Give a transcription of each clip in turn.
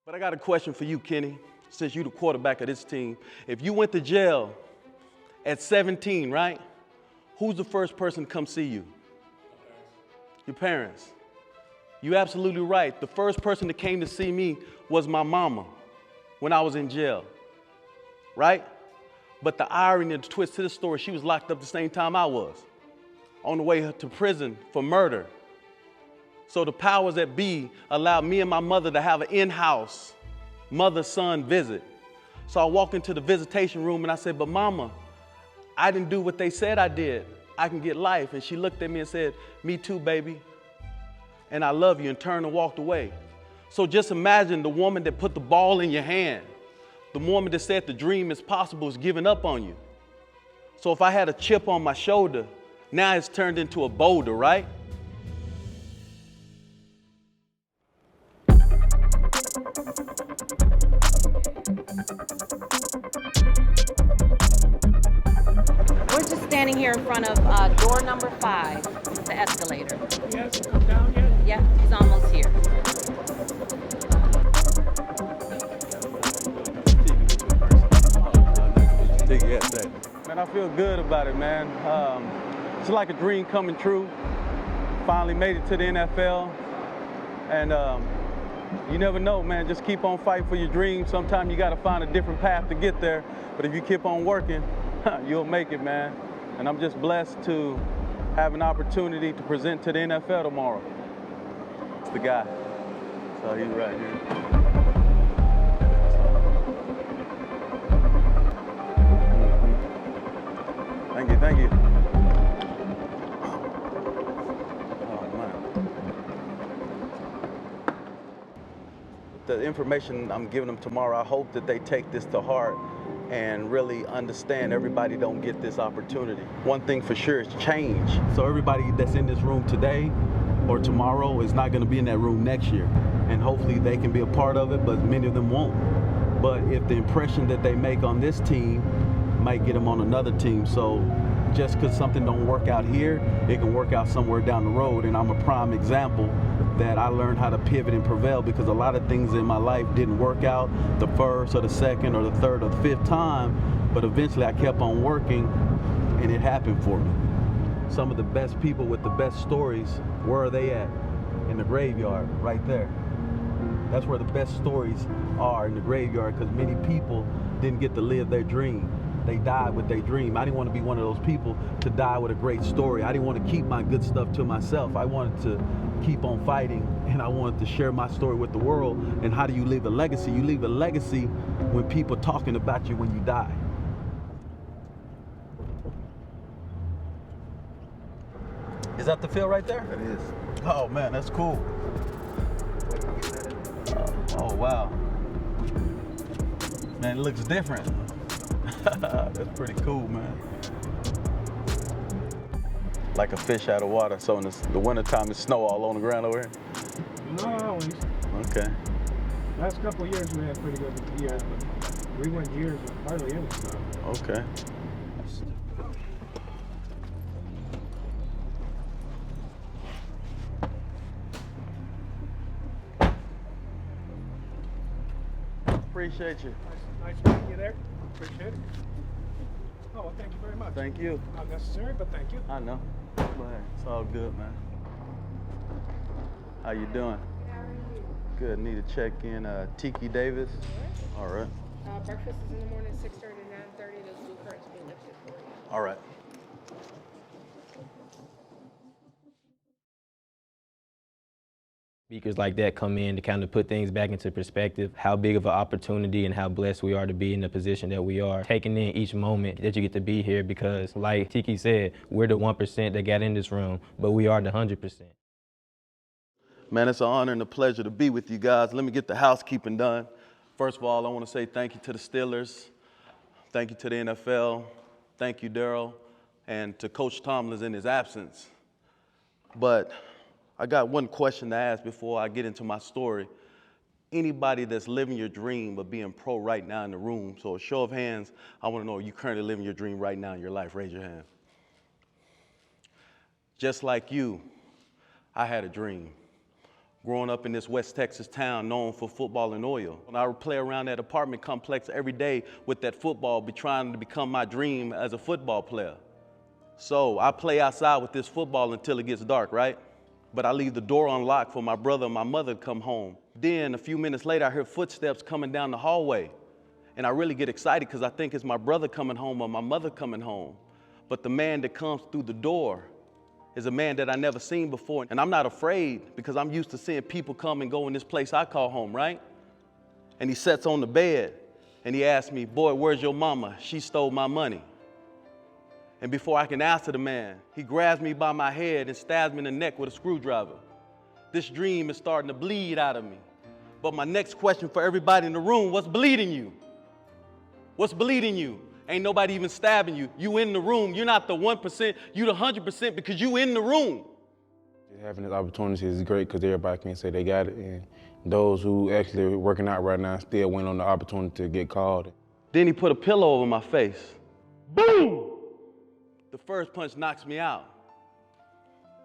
But I got a question for you, Kenny, since you're the quarterback of this team. If you went to jail at 17, right? Who's the first person to come see you? Your parents. You're absolutely right. The first person that came to see me was my mama when I was in jail, right? But the irony and the twist to the story, she was locked up the same time I was, on the way to prison for murder. So the powers that be allowed me and my mother to have an in-house mother-son visit. So I walked into the visitation room and I said, but mama, I didn't do what they said I did. I can get life. And she looked at me and said, me too, baby. And I love you, and turned and walked away. So just imagine the woman that put the ball in your hand, the woman that said the dream is possible is giving up on you. So if I had a chip on my shoulder, now it's turned into a boulder, right? We're just standing here in front of door number 5, the escalator. He hasn't come down yet? Yeah, he's almost here. Tiki, yes, that. Man, I feel good about it, man. It's like a dream coming true. Finally made it to the NFL. And you never know, man. Just keep on fighting for your dreams. Sometimes you got to find a different path to get there. But if you keep on working, you'll make it, man. And I'm just blessed to have an opportunity to present to the NFL tomorrow. It's the guy. So he's right here. Thank you, thank you. Oh, man. The information I'm giving them tomorrow, I hope that they take this to heart and really understand everybody don't get this opportunity. One thing for sure is change. So everybody that's in this room today or tomorrow is not gonna be in that room next year. And hopefully they can be a part of it, but many of them won't. But if the impression that they make on this team might get them on another team. So just because something don't work out here, it can work out somewhere down the road. And I'm a prime example that I learned how to pivot and prevail, because a lot of things in my life didn't work out the first or the second or the third or the fifth time, but eventually I kept on working and it happened for me. Some of the best people with the best stories, where are they at? In the graveyard, right there. That's where the best stories are, in the graveyard, because many people didn't get to live their dream. They died with their dream. I didn't want to be one of those people to die with a great story. I didn't want to keep my good stuff to myself. I wanted to keep on fighting, and I wanted to share my story with the world. And how do you leave a legacy? You leave a legacy when people are talking about you when you die. Is that the field right there? It is. Oh man, that's cool. Oh wow. Man, it looks different. That's pretty cool, man. Like a fish out of water. So in the wintertime, it's snow all on the ground over here? Not always. Okay. Last couple of years we had pretty good years, but we went years with hardly any snow. Okay. Appreciate you. Nice meeting you there. Appreciate it. Oh, well, thank you very much. Thank you. Not necessary, but thank you. I know. Go ahead. It's all good, man. How you doing? How are you? Good. Need to check in. Tiki Davis. All right. Breakfast is in the morning, 6:30 to 9:30. Those blue curtains will be lifted for you. All right. Speakers like that come in to kind of put things back into perspective, how big of an opportunity and how blessed we are to be in the position that we are, taking in each moment that you get to be here, because like Tiki said, we're the 1% that got in this room, but we are the 100%. Man, it's an honor and a pleasure to be with you guys. Let me get the housekeeping done. First of all, I want to say thank you to the Steelers, thank you to the NFL, thank you, Daryl, and to Coach Tomlin in his absence. But I got one question to ask before I get into my story. Anybody that's living your dream of being pro right now in the room, so a show of hands, I want to know, are you currently living your dream right now in your life? Raise your hand. Just like you, I had a dream. growing up in this West Texas town known for football and oil. And I would play around that apartment complex every day with that football, trying to become my dream as a football player. So I play outside with this football until it gets dark, right? But I leave the door unlocked for my brother and my mother to come home. Then a few minutes later, I hear footsteps coming down the hallway. And I really get excited because I think it's my brother coming home or my mother coming home. But the man that comes through the door is a man that I never seen before. And I'm not afraid because I'm used to seeing people come and go in this place I call home, right? And he sits on the bed and he asks me, "Boy, where's your mama? She stole my money." And before I can answer the man, he grabs me by my head and stabs me in the neck with a screwdriver. This dream is starting to bleed out of me. But my next question for everybody in the room, what's bleeding you? What's bleeding you? Ain't nobody even stabbing you. You in the room. You're not the 1%, you the 100% because you in the room. Having this opportunity is great because everybody can say they got it. And those who actually are working out right now still went on the opportunity to get called. Then he put a pillow over my face. Boom! The first punch knocks me out.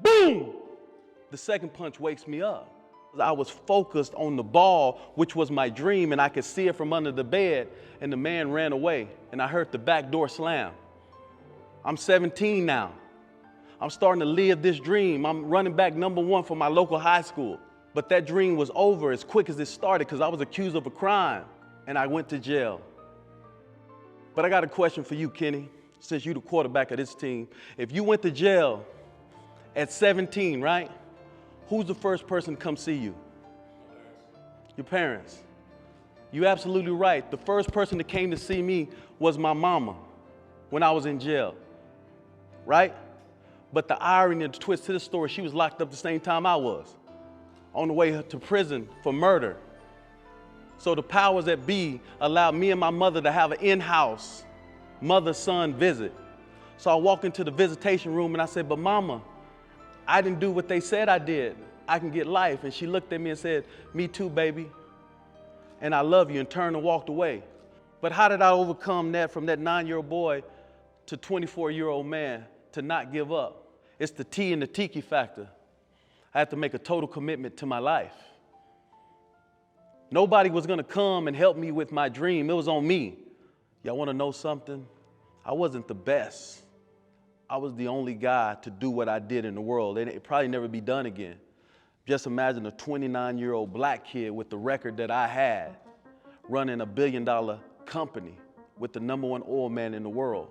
Boom! The second punch wakes me up. I was focused on the ball, which was my dream, and I could see it from under the bed, and the man ran away, and I heard the back door slam. I'm 17 now. I'm starting to live this dream. I'm running back #1 for my local high school. But that dream was over as quick as it started because I was accused of a crime, and I went to jail. But I got a question for you, Kenny, since you're the quarterback of this team. If you went to jail at 17, right? Who's the first person to come see you? Your parents. You're absolutely right. The first person that came to see me was my mama when I was in jail, right? But the irony and the twist to the story, she was locked up the same time I was, on the way to prison for murder. So the powers that be allowed me and my mother to have an in-house mother-son visit. So I walk into the visitation room and I said, "But Mama, I didn't do what they said I did. I can get life." And she looked at me and said, "Me too, baby. And I love you," and turned and walked away. But how did I overcome that from that 9-year-old boy to 24-year-old man to not give up? It's the T and the Tiki factor. I had to make a total commitment to my life. Nobody was gonna come and help me with my dream. It was on me. Y'all wanna know something? I wasn't the best. I was the only guy to do what I did in the world, and it probably never be done again. Just imagine a 29-year-old black kid with the record that I had, running a $1 billion company with the #1 oil man in the world.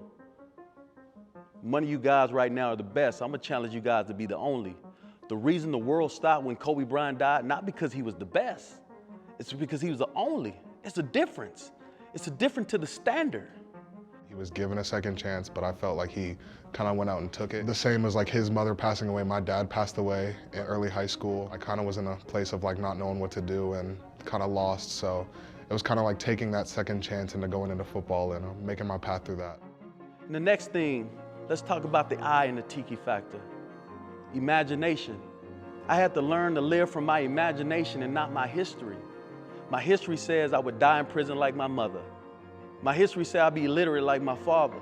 One of you guys right now are the best. I'm gonna challenge you guys to be the only. The reason the world stopped when Kobe Bryant died, not because he was the best, it's because he was the only. It's a difference. It's a difference to the standard. He was given a second chance, but I felt like he kind of went out and took it. The same as like his mother passing away. My dad passed away in early high school. I kind of was in a place of like not knowing what to do and kind of lost. So it was kind of like taking that second chance into going into football and making my path through that. And the next thing, let's talk about the I in the Tiki factor. Imagination. I had to learn to live from my imagination and not my history. My history says I would die in prison like my mother. My history said I'd be illiterate like my father.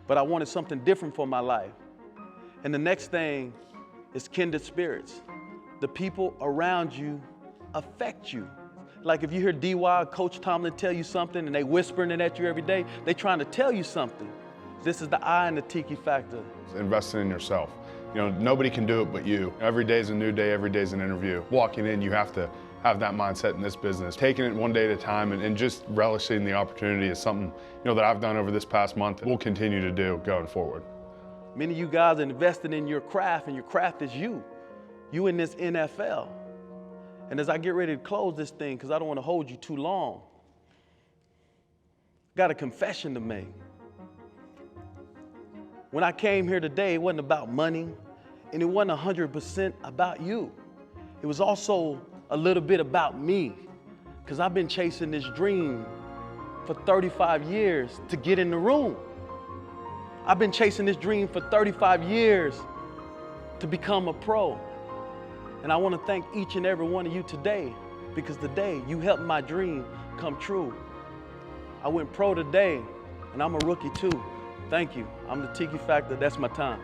But I wanted something different for my life. And the next thing is kindred spirits. The people around you affect you. Like if you hear D.Y., Coach Tomlin tell you something and they whispering it at you every day, they trying to tell you something. This is the I in the Tiki factor. Investing in yourself. You know, nobody can do it but you. Every day is a new day, every day is an interview. Walking in, you have to have that mindset in this business. Taking it one day at a time and just relishing the opportunity is something, you know, that I've done over this past month and will continue to do going forward. Many of you guys are invested in your craft, and your craft is you. You in this NFL. And as I get ready to close this thing, because I don't want to hold you too long, got a confession to make. When I came here today, it wasn't about money, and it wasn't 100% about you. It was also a little bit about me, because I've been chasing this dream for 35 years to get in the room. I've been chasing this dream for 35 years to become a pro. And I want to thank each and every one of you today, because today you helped my dream come true. I went pro today, and I'm a rookie too. Thank you. I'm the Tiki Factor. That's my time.